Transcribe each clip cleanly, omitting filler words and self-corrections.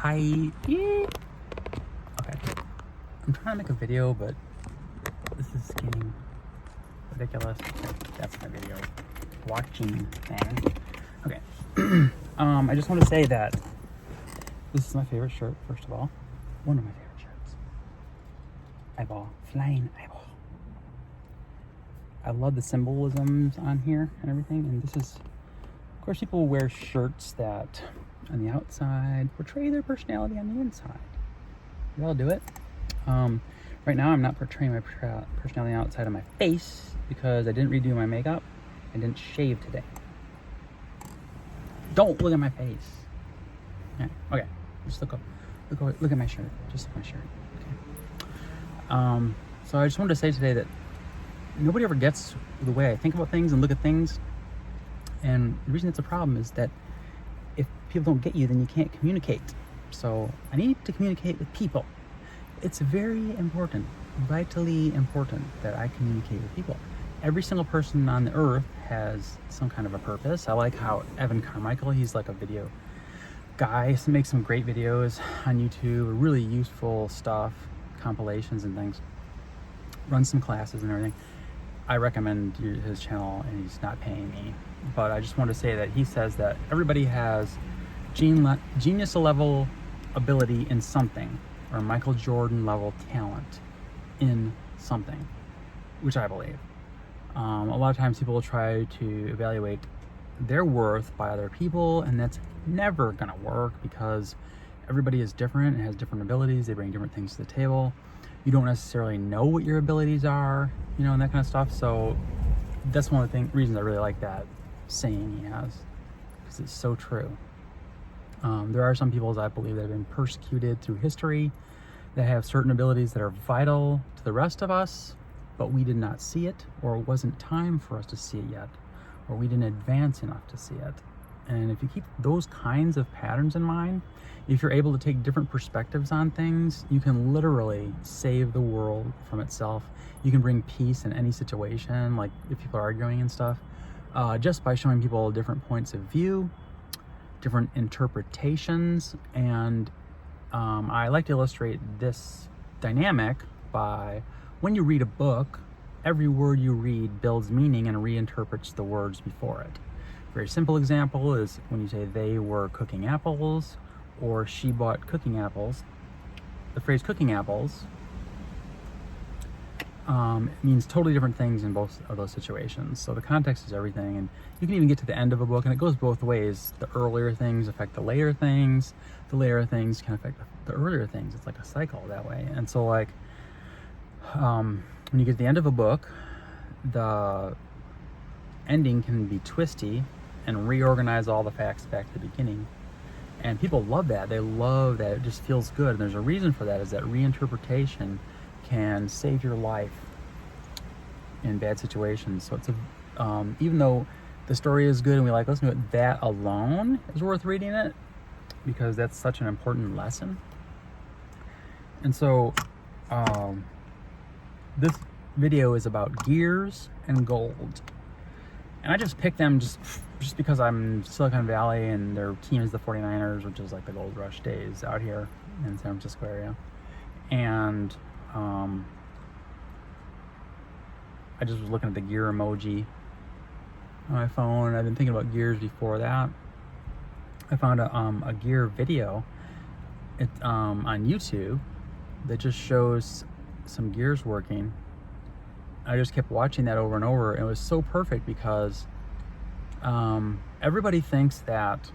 Hi. Okay. I'm trying to make a video, but this is getting ridiculous. Okay, that's my video watching thing. Okay. I just want to say that this is my favorite shirt, first of all. One of my favorite shirts. Eyeball. Flying eyeball. I love the symbolisms on here and everything. And this is, of course, people wear shirts that on the outside portray their personality on the inside. We all do it. Right now I'm not portraying my personality outside of my face because I didn't redo my makeup. I didn't shave today. Don't look at my face. Okay. Just look at my shirt. Just look at my shirt. Okay. So I just wanted to say today that nobody ever gets the way I think about things and look at things. And the reason it's a problem is that if people don't get you, then you can't communicate. So I need to communicate with people. It's very important, vitally important that I communicate with people. Every single person on the earth has some kind of a purpose. I like how Evan Carmichael, he's like a video guy, makes some great videos on YouTube, really useful stuff, compilations and things. Runs some classes and everything. I recommend his channel, and he's not paying me. But I just want to say that he says that everybody has genius level ability in something, or Michael Jordan level talent in something, which I believe. A lot of times people will try to evaluate their worth by other people, and that's never gonna work because everybody is different and has different abilities. They bring different things to the table. You don't necessarily know what your abilities are, and that kind of stuff. So that's one of the reasons I really like that saying he has, because it's so true. There are some people, I believe, that have been persecuted through history, that have certain abilities that are vital to the rest of us, but we did not see it, or it wasn't time for us to see it yet, or we didn't advance enough to see it. And if you keep those kinds of patterns in mind, if you're able to take different perspectives on things, you can literally save the world from itself. You can bring peace in any situation, like if people are arguing and stuff, just by showing people different points of view, different interpretations. And I like to illustrate this dynamic by, when you read a book, every word you read builds meaning and reinterprets the words before it. A very simple example is when you say they were cooking apples or she bought cooking apples. The phrase cooking apples means totally different things in both of those situations. So the context is everything, and you can even get to the end of a book and it goes both ways. The earlier things affect the later things. The later things can affect the earlier things. It's like a cycle that way. And so like when you get to the end of a book, the ending can be twisty and reorganize all the facts back to the beginning. And people love that. They love that. It just feels good. And there's a reason for that, is that reinterpretation can save your life in bad situations. So it's even though the story is good and we like listening to it, that alone is worth reading it, because that's such an important lesson. And so this video is about gears and gold. And I just picked them just because I'm Silicon Valley and their team is the 49ers, which is like the gold rush days out here in San Francisco area. And I just was looking at the gear emoji on my phone. I've been thinking about gears before that. I found a gear video on YouTube that just shows some gears working. I just kept watching that over and over. It was so perfect because everybody thinks that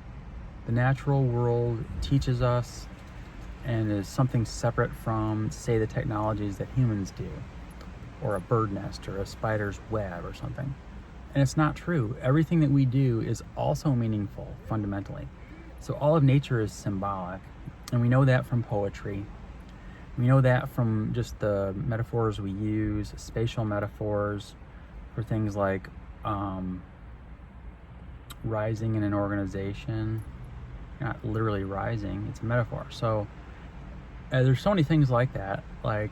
the natural world teaches us and is something separate from, say, the technologies that humans do, or a bird nest or a spider's web or something. And it's not true. Everything that we do is also meaningful fundamentally. So all of nature is symbolic, and we know that from poetry. We know that from just the metaphors we use, spatial metaphors for things like rising in an organization. Not literally rising, it's a metaphor. So there's so many things like that, like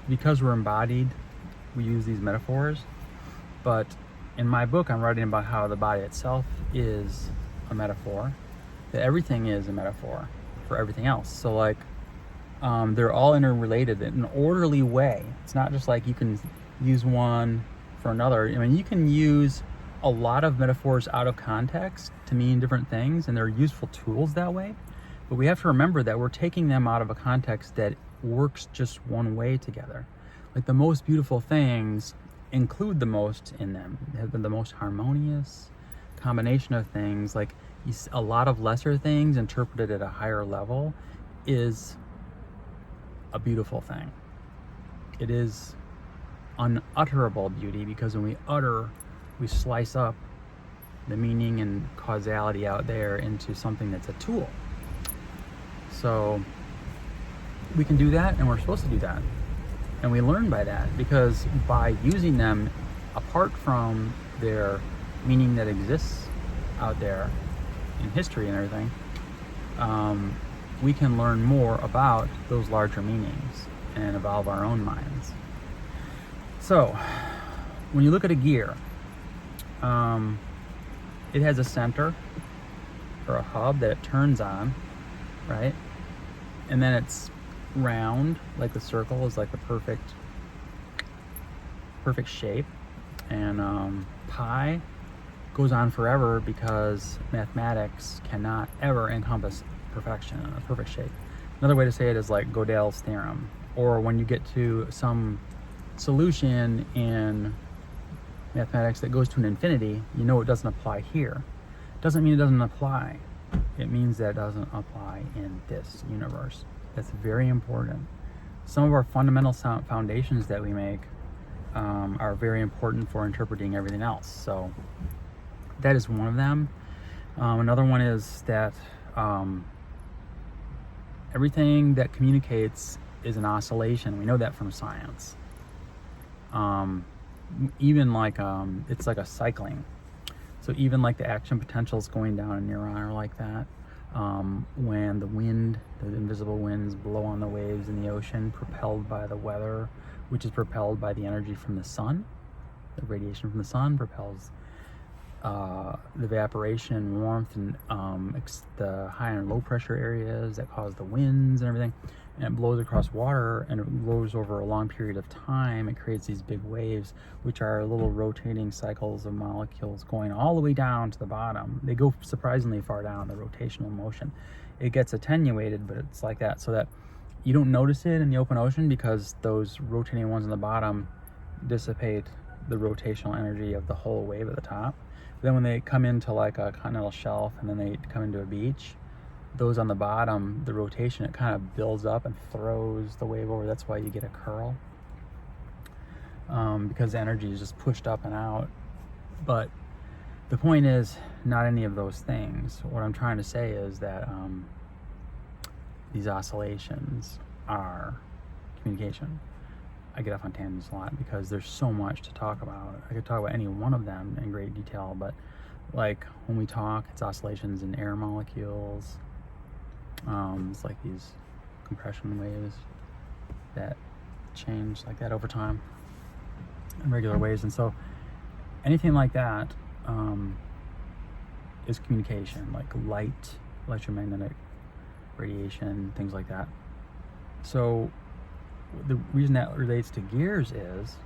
because we're embodied, we use these metaphors, but in my book, I'm writing about how the body itself is a metaphor, that everything is a metaphor for everything else. So like, they're all interrelated in an orderly way. It's not just like you can use one for another. I mean, you can use a lot of metaphors out of context to mean different things, and they're useful tools that way. But we have to remember that we're taking them out of a context that works just one way together. Like the most beautiful things include the most in them. They have been the most harmonious combination of things. Like a lot of lesser things interpreted at a higher level is a beautiful thing. It is unutterable beauty, because when we utter, we slice up the meaning and causality out there into something that's a tool. So we can do that, and we're supposed to do that. And we learn by that, because by using them apart from their meaning that exists out there in history and everything, we can learn more about those larger meanings and evolve our own minds. So when you look at a gear, it has a center or a hub that it turns on, right? And then it's round, like the circle is like the perfect shape. And pi goes on forever, because mathematics cannot ever encompass perfection, a perfect shape. Another way to say it is like Gödel's theorem, or when you get to some solution in mathematics that goes to an infinity, you know it doesn't apply here. Doesn't mean it doesn't apply. It means that it doesn't apply in this universe. That's very important. Some of our fundamental foundations that we make are very important for interpreting everything else. So that is one of them. Another one is that everything that communicates is an oscillation. We know that from science. Even like it's like a cycling. So even like the action potentials going down a neuron are like that. When the wind, the invisible winds blow on the waves in the ocean, propelled by the weather, which is propelled by the energy from the sun. The radiation from the sun propels the evaporation and warmth and the high and low pressure areas that cause the winds and everything. And it blows across water, and it blows over a long period of time. It creates these big waves, which are little rotating cycles of molecules going all the way down to the bottom. They go surprisingly far down, the rotational motion. It gets attenuated, but it's like that, so that you don't notice it in the open ocean, because those rotating ones on the bottom dissipate the rotational energy of the whole wave at the top. But then when they come into like a continental shelf, and then they come into a beach, those on the bottom, the rotation, it kind of builds up and throws the wave over. That's why you get a curl, because the energy is just pushed up and out. But the point is, not any of those things. What I'm trying to say is that these oscillations are communication. I get off on tangents a lot because there's so much to talk about. I could talk about any one of them in great detail, but like when we talk, it's oscillations in air molecules. It's like these compression waves that change like that over time in regular ways. And so anything like that is communication, like light, electromagnetic radiation, things like that. So the reason that relates to gears is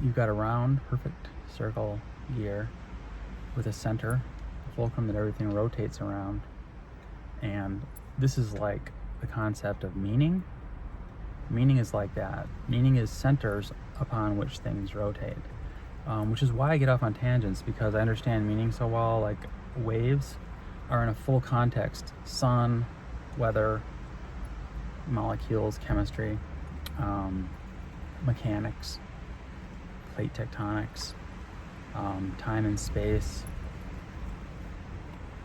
you've got a round, perfect circle gear with a center, a fulcrum that everything rotates around. And this is like the concept of meaning. Meaning is like that. Meaning is centers upon which things rotate, which is why I get off on tangents, because I understand meaning so well. Like waves are in a full context: sun, weather, molecules, chemistry, mechanics, plate tectonics, time and space,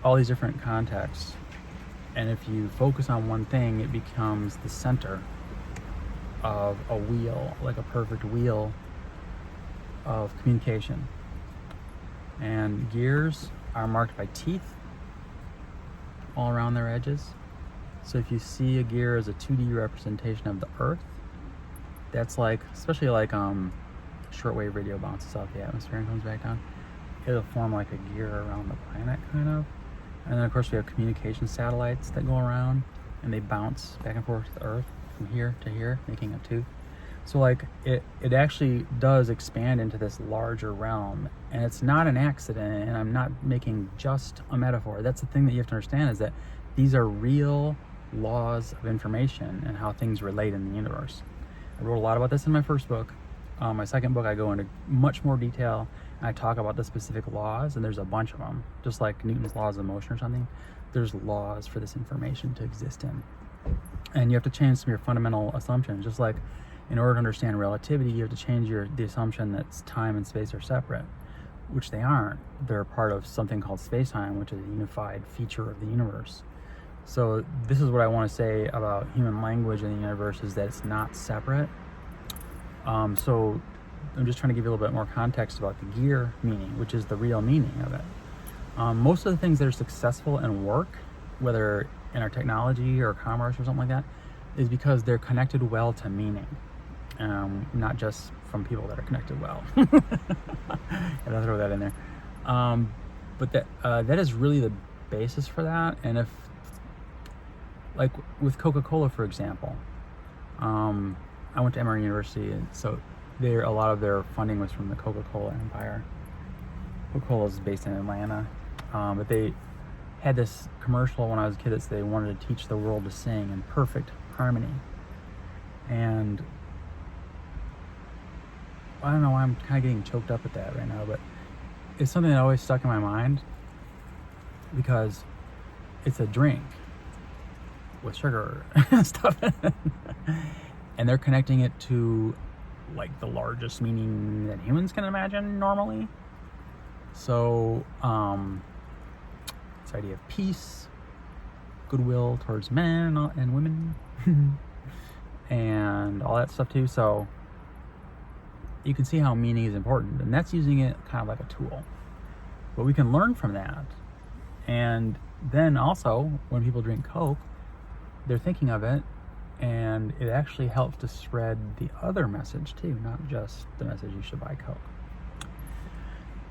all these different contexts. And if you focus on one thing, it becomes the center of a wheel, like a perfect wheel of communication. And gears are marked by teeth all around their edges. So if you see a gear as a 2D representation of the Earth, that's like, especially like shortwave radio bounces off the atmosphere and comes back down, it'll form like a gear around the planet, kind of. And then, of course, we have communication satellites that go around, and they bounce back and forth to the Earth from here to here, making a tooth. So, like, it actually does expand into this larger realm, and it's not an accident, and I'm not making just a metaphor. That's the thing that you have to understand, is that these are real laws of information and how things relate in the universe. I wrote a lot about this in my first book. My second book, I go into much more detail, and I talk about the specific laws, and there's a bunch of them. Just like Newton's laws of motion or something, there's laws for this information to exist in. And you have to change some of your fundamental assumptions. Just like in order to understand relativity, you have to change the assumption that time and space are separate, which they aren't. They're part of something called spacetime, which is a unified feature of the universe. So this is what I want to say about human language in the universe, is that it's not separate. So I'm just trying to give you a little bit more context about the gear meaning, which is the real meaning of it. Most of the things that are successful and work, whether in our technology or commerce or something like that, is because they're connected well to meaning. Not just from people that are connected well. Gotta throw that in there. But that is really the basis for that. And if, like with Coca-Cola, for example, I went to Emory University, and so a lot of their funding was from the Coca-Cola empire. Coca-Cola is based in Atlanta, but they had this commercial when I was a kid that said they wanted to teach the world to sing in perfect harmony. And I don't know why I'm kind of getting choked up at that right now, but it's something that always stuck in my mind, because it's a drink with sugar and stuff in it. And they're connecting it to like the largest meaning that humans can imagine normally. So this idea of peace, goodwill towards men and women, and all that stuff too. So you can see how meaning is important, and that's using it kind of like a tool. But we can learn from that. And then also, when people drink Coke, they're thinking of it, and it actually helps to spread the other message too, not just the message you should buy Coke.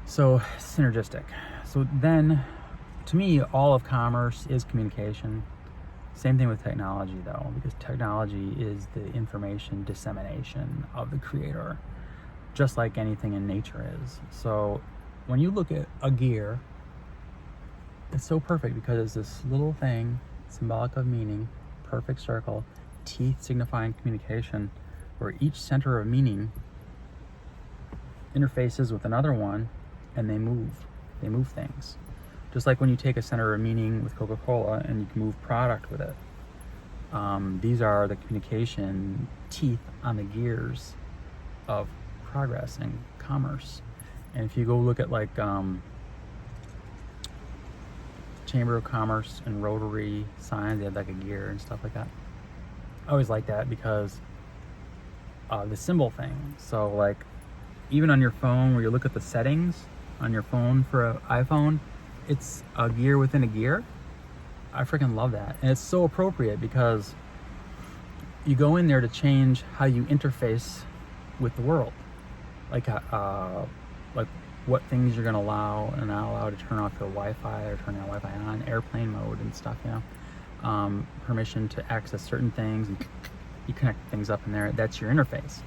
So synergistic. So then, to me, all of commerce is communication. Same thing with technology, though, because technology is the information dissemination of the creator, just like anything in nature is. So when you look at a gear, it's so perfect because it's this little thing, symbolic of meaning, perfect circle, teeth signifying communication, where each center of meaning interfaces with another one, and they move things. Just like when you take a center of meaning with Coca-Cola and you can move product with it. These are the communication teeth on the gears of progress and commerce. And if you go look at like Chamber of Commerce and Rotary signs, they have like a gear and stuff like that. I always like that because the symbol thing. So like even on your phone, where you look at the settings on your phone for an iPhone, it's a gear within a gear. I freaking love that. And it's so appropriate because you go in there to change how you interface with the world. Like what things you're gonna allow and not allow to turn off your Wi-Fi or turn your Wi-Fi on, airplane mode and stuff, you know. Permission to access certain things, and you connect things up in there. That's your interface.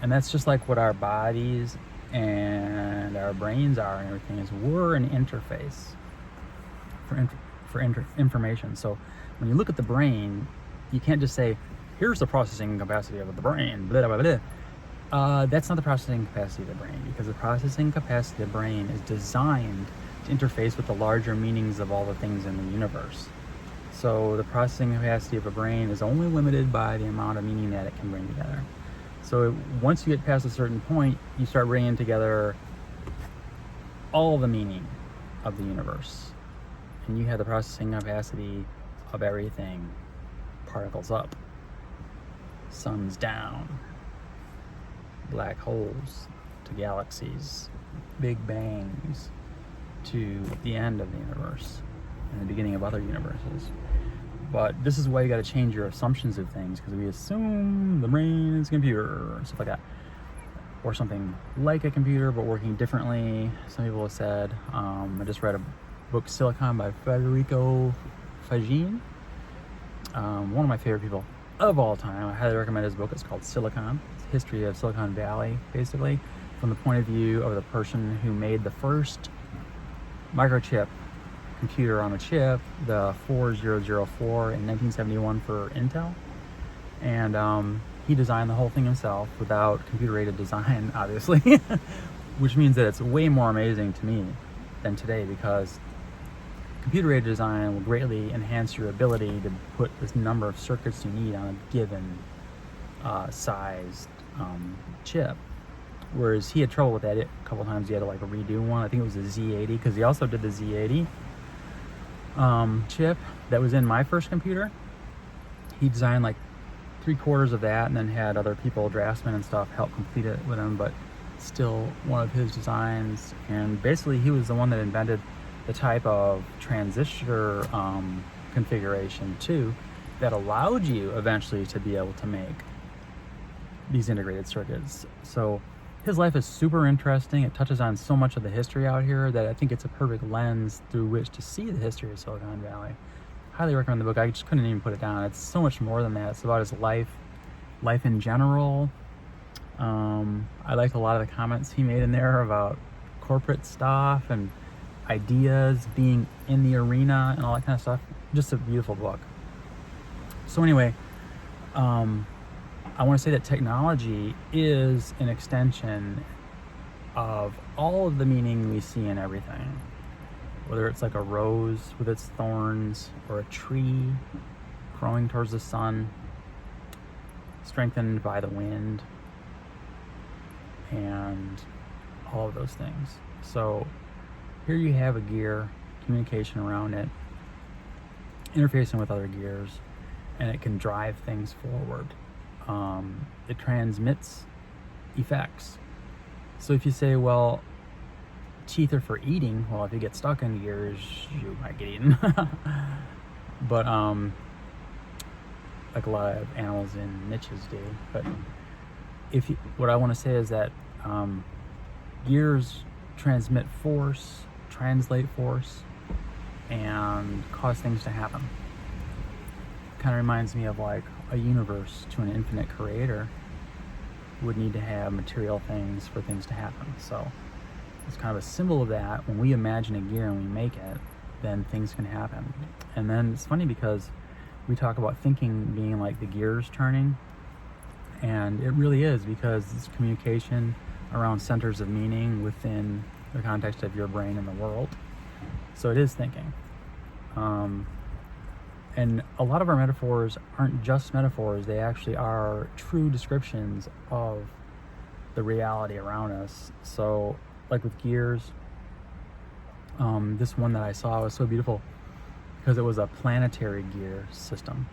And that's just like what our bodies and our brains are and everything is. We're an interface for information. So when you look at the brain, you can't just say, here's the processing capacity of the brain, blah, blah, blah. That's not the processing capacity of the brain, because the processing capacity of the brain is designed to interface with the larger meanings of all the things in the universe. So the processing capacity of a brain is only limited by the amount of meaning that it can bring together. So once you get past a certain point, you start bringing together all the meaning of the universe. And you have the processing capacity of everything. Particles up, suns down, black holes to galaxies, big bangs to the end of the universe and the beginning of other universes. But this is why you got to change your assumptions of things, because we assume the brain is a computer and stuff like that. or something like a computer but working differently. Some people have said, I just read a book, Silicon by Federico Fagin, one of my favorite people of all time. I highly recommend his book. It's called Silicon. It's the history of Silicon Valley, basically, from the point of view of the person who made the first microchip computer on a chip, the 4004 in 1971 for Intel. And he designed the whole thing himself without computer-aided design, obviously, which means that it's way more amazing to me than today, because computer-aided design will greatly enhance your ability to put this number of circuits you need on a given sized chip. Whereas he had trouble with that a couple times. He had to like redo one. I think it was a Z80, because he also did the Z80 chip that was in my first computer. He designed like 3/4 of that, and then had other people, draftsmen and stuff, help complete it with him, but still one of his designs. And basically he was the one that invented the type of transistor configuration too that allowed you eventually to be able to make these integrated circuits. So his life is super interesting. It touches on so much of the history out here that I think it's a perfect lens through which to see the history of Silicon Valley. Highly recommend the book. I just couldn't even put it down. It's so much more than that. It's about his life in general. I liked a lot of the comments he made in there about corporate stuff and ideas being in the arena and all that kind of stuff. Just a beautiful book. So anyway, I want to say that technology is an extension of all of the meaning we see in everything. Whether it's like a rose with its thorns, or a tree growing towards the sun, strengthened by the wind, and all of those things. So here you have a gear, communication around it, interfacing with other gears, and it can drive things forward. It transmits effects. So if you say, well, teeth are for eating, well, if you get stuck in gears, you might get eaten. But like a lot of animals in niches do. But what I want to say is that gears transmit force, translate force, and cause things to happen. Kind of reminds me of like a universe to an infinite creator would need to have material things for things to happen. So it's kind of a symbol of that. When we imagine a gear and we make it, then things can happen. And then it's funny because we talk about thinking being like the gears turning, and it really is, because it's communication around centers of meaning within the context of your brain and the world. So it is thinking. And a lot of our metaphors aren't just metaphors, they actually are true descriptions of the reality around us. So like with gears, this one that I saw was so beautiful because it was a planetary gear system,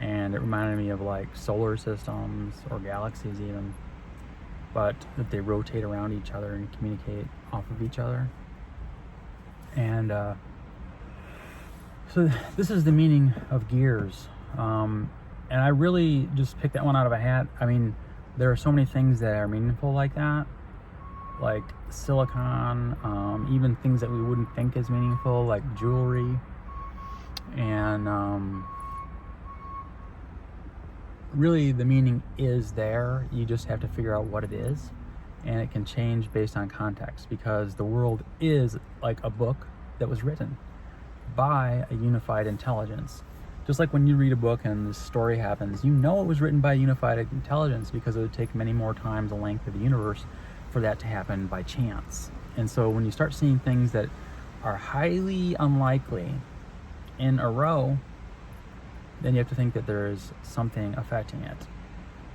and it reminded me of like solar systems or galaxies even, but that they rotate around each other and communicate off of each other. And so this is the meaning of gears, and I really just picked that one out of a hat. I mean, there are so many things that are meaningful like that, like silicon, even things that we wouldn't think is meaningful, like jewelry. And really the meaning is there. You just have to figure out what it is, and it can change based on context, because the world is like a book that was written by a unified intelligence. Just like when you read a book and the story happens, you know it was written by a unified intelligence, because it would take many more times the length of the universe for that to happen by chance. And so when you start seeing things that are highly unlikely in a row, then you have to think that there is something affecting it.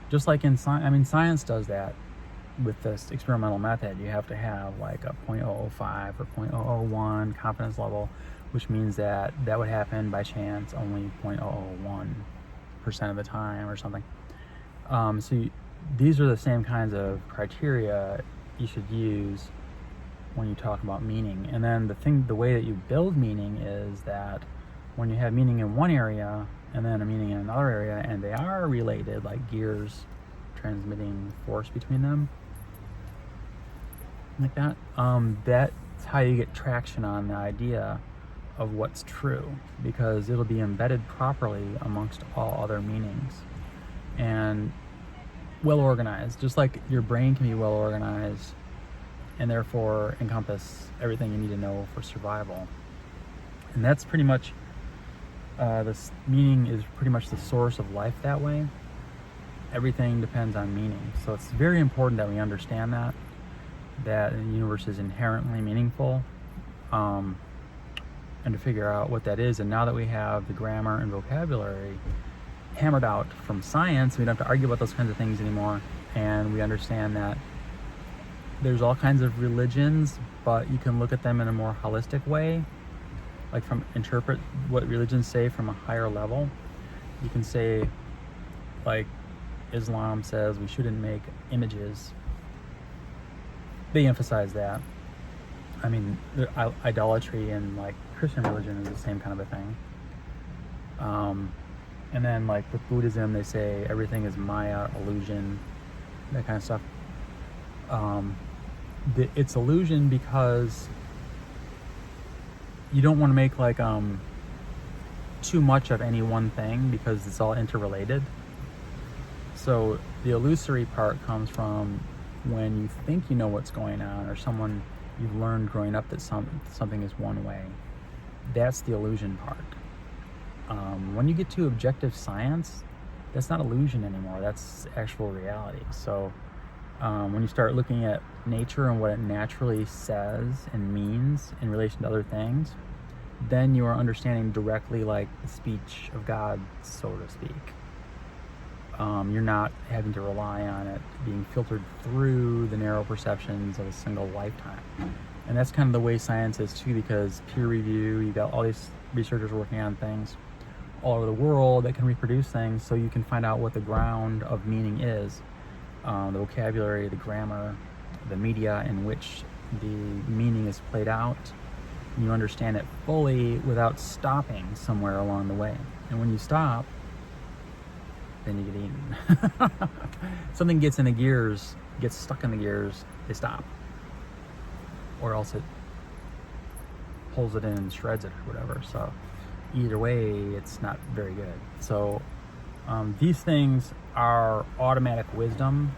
Just like in science, I mean, science does that with this experimental method. You have to have like a 0.005 or 0.001 confidence level, which means that that would happen by chance only 0.001% of the time or something. These are the same kinds of criteria you should use when you talk about meaning. And then the way that you build meaning is that when you have meaning in one area and then a meaning in another area, and they are related, like gears transmitting force between them, like that. That's how you get traction on the idea of what's true, because it'll be embedded properly amongst all other meanings and well organized, just like your brain can be well organized and therefore encompass everything you need to know for survival. And that's pretty much this meaning is pretty much the source of life that way. Everything depends on meaning. So it's very important that we understand that the universe is inherently meaningful, and to figure out what that is. And now that we have the grammar and vocabulary hammered out from science, we don't have to argue about those kinds of things anymore. And we understand that there's all kinds of religions, but you can look at them in a more holistic way, like interpret what religions say from a higher level. You can say, like, Islam says we shouldn't make images. They emphasize that. I mean, idolatry in like Christian religion is the same kind of a thing. And then like with Buddhism, they say everything is Maya, illusion, that kind of stuff. It's illusion because you don't want to make like too much of any one thing, because it's all interrelated. So the illusory part comes from when you think you know what's going on, or someone you've learned growing up that something is one way. That's the illusion part. When you get to objective science, that's not illusion anymore. That's actual reality. So when you start looking at nature and what it naturally says and means in relation to other things, then you are understanding directly like the speech of God, so to speak. You're not having to rely on it being filtered through the narrow perceptions of a single lifetime. And that's kind of the way science is too, because peer review, you got all these researchers working on things all over the world that can reproduce things, so you can find out what the ground of meaning is, the vocabulary, the grammar, the media in which the meaning is played out. And you understand it fully without stopping somewhere along the way. And when you stop, then you get eaten. Something gets in the gears, gets stuck in the gears, they stop. Or else it pulls it in and shreds it or whatever. So either way, it's not very good. So these things are automatic wisdom,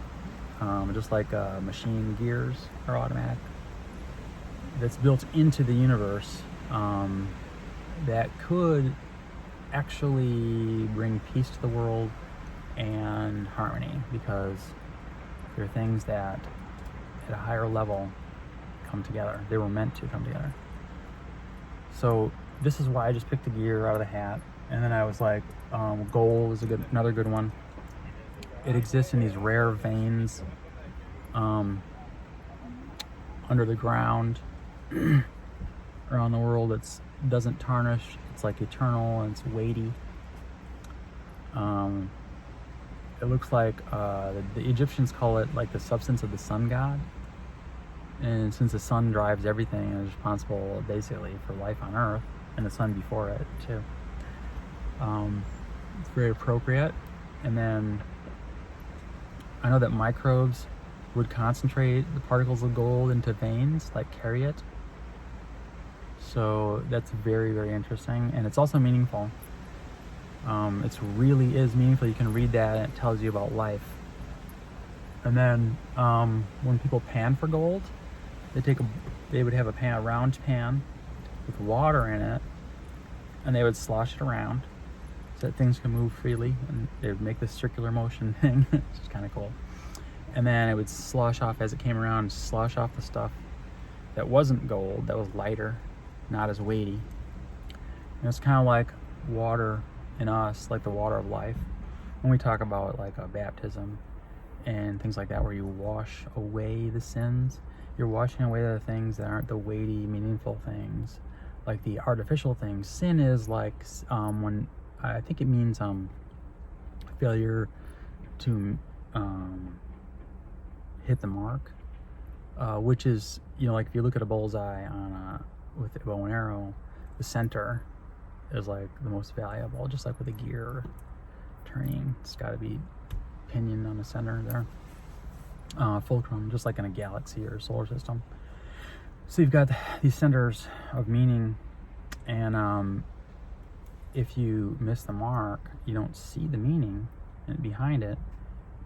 just like machine gears are automatic. That's built into the universe, that could actually bring peace to the world and harmony, because there are things that at a higher level come together. They were meant to come together. So this is why I just picked a gear out of the hat. And then I was like, gold is another good one. It exists in these rare veins under the ground around the world. It doesn't tarnish. It's like eternal, and it's weighty. It looks like the Egyptians call it like the substance of the sun god. And since the sun drives everything and is responsible basically for life on Earth, and the sun before it too, it's very appropriate. And then I know that microbes would concentrate the particles of gold into veins, like carry it. So that's very, very interesting, and it's also meaningful. It really is meaningful. You can read that, and it tells you about life. And then when people pan for gold, they would have a round pan with water in it, and they would slosh it around so that things can move freely, and they would make this circular motion thing, which is kind of cool. And then it would slosh off as it came around, slosh off the stuff that wasn't gold, that was lighter, not as weighty. And it's kind of like water in us, like the water of life. When we talk about like a baptism and things like that, where you wash away the sins, you're washing away the things that aren't the weighty, meaningful things, like the artificial things. Sin is like when I think it means failure to hit the mark, which is, like if you look at a bullseye with a bow and arrow, the center is like the most valuable, just like with a gear turning. It's got to be pinion on the center there. fulcrum, just like in a galaxy or solar system. So you've got these centers of meaning, and if you miss the mark, you don't see the meaning and behind it.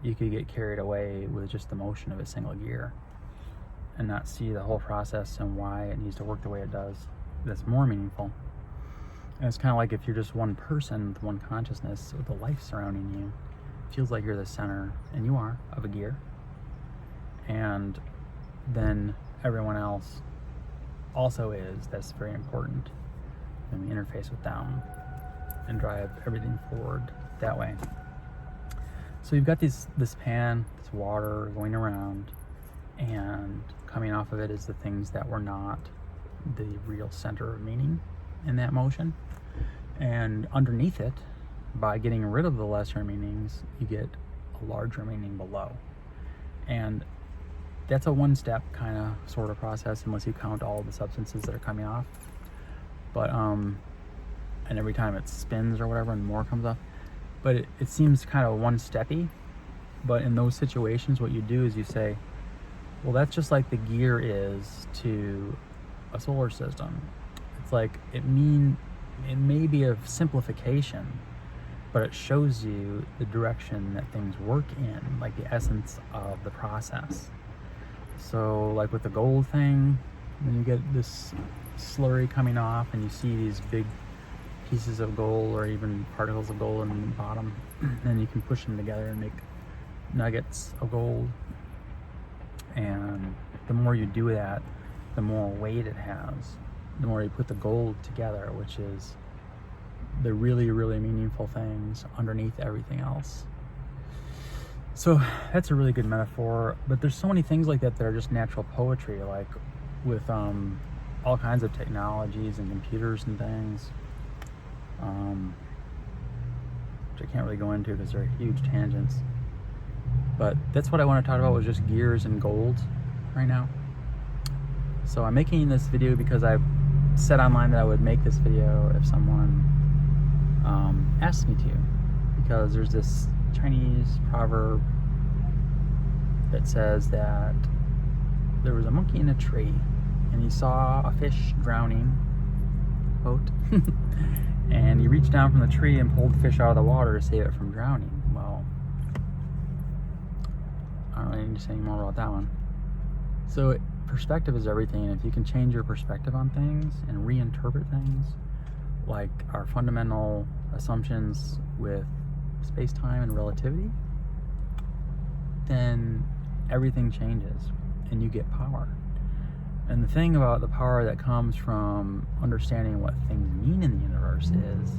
You could get carried away with just the motion of a single gear and not see the whole process and why it needs to work the way it does. That's more meaningful. And it's kind of like if you're just one person with one consciousness with a life surrounding you, it feels like you're the center, and you are, of a gear. And then everyone else also is. That's very important. And we interface with them and drive everything forward that way. So you've got this pan, this water going around, and coming off of it is the things that were not the real center of meaning in that motion. And underneath it, by getting rid of the lesser meanings, you get a larger meaning below. And that's a one-step kind of sort of process, unless you count all the substances that are coming off. But and every time it spins or whatever, and more comes off. But it seems kind of one-steppy. But in those situations, what you do is you say, well, that's just like the gear is to a solar system. It's like it may be a simplification, but it shows you the direction that things work in, like the essence of the process. So like with the gold thing, when you get this slurry coming off and you see these big pieces of gold or even particles of gold in the bottom, and you can push them together and make nuggets of gold. And the more you do that, the more weight it has, the more you put the gold together, which is the really, really meaningful things underneath everything else. So that's a really good metaphor, but there's so many things like that that are just natural poetry, like with all kinds of technologies and computers and things, which I can't really go into because they're huge tangents. But that's what I want to talk about, was just gears and gold right now. So I'm making this video because I've said online that I would make this video if someone asked me to, because there's this Chinese proverb that says that there was a monkey in a tree and he saw a fish drowning, quote, and he reached down from the tree and pulled the fish out of the water to save it from drowning. Well, I don't really need to say any more about that one. So perspective is everything. If you can change your perspective on things and reinterpret things, like our fundamental assumptions with space-time and relativity, then everything changes and you get power. And the thing about the power that comes from understanding what things mean in the universe is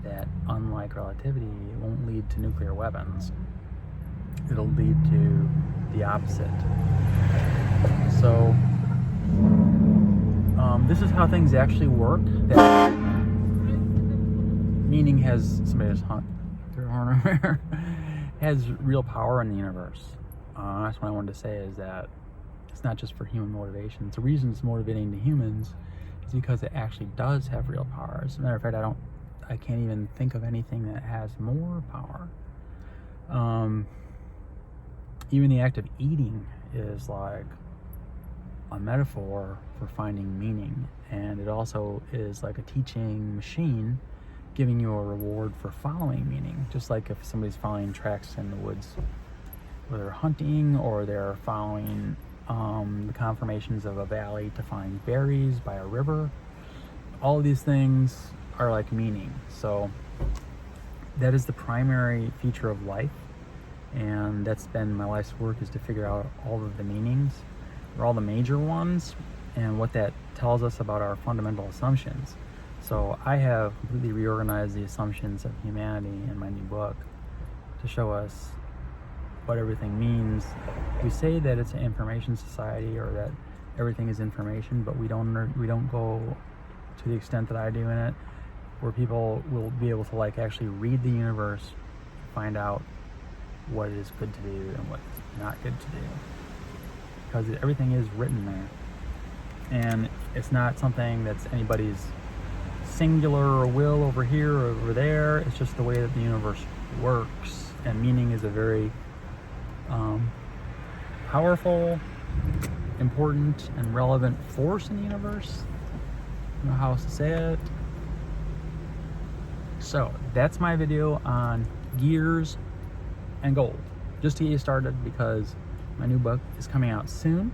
that, unlike relativity, it won't lead to nuclear weapons. It'll lead to the opposite. So this is how things actually work. That meaning has, somebody just honked their horn over here, has real power in the universe. That's what I wanted to say, is that it's not just for human motivation. The reason it's motivating to humans is because it actually does have real power. As a matter of fact, I can't even think of anything that has more power. Even the act of eating is like a metaphor for finding meaning, and it also is like a teaching machine giving you a reward for following meaning. Just like if somebody's following tracks in the woods, whether they're hunting or they're following the conformations of a valley to find berries by a river, all of these things are like meaning. So that is the primary feature of life, and that's been my life's work, is to figure out all of the meanings, or all the major ones, and what that tells us about our fundamental assumptions. So I have completely reorganized the assumptions of humanity in my new book to show us what everything means. We say that it's an information society, or that everything is information, but we don't go to the extent that I do in it, where people will be able to like actually read the universe, find out what is good to do and what is not good to do, because everything is written there, and it's not something that's anybody's singular will over here or over there. It's just the way that the universe works, and meaning is a very powerful, important, and relevant force in the universe. I don't know how else to say it. So that's my video on gears and gold, just to get you started, because my new book is coming out soon.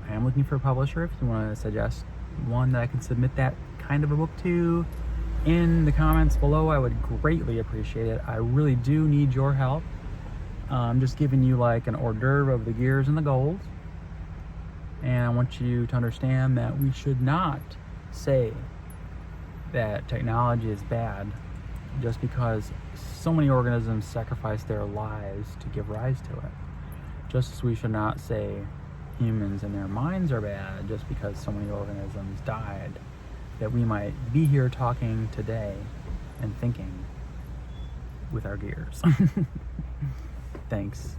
I am looking for a publisher. If you want to suggest one that I can submit that kind of a book to in the comments below, I would greatly appreciate it. I really do need your help. I'm just giving you like an hors d'oeuvre of the gears and the gold, and I want you to understand that we should not say that technology is bad just because so many organisms sacrifice their lives to give rise to it. Just as we should not say humans and their minds are bad just because so many organisms died, that we might be here talking today and thinking with our gears. Thanks.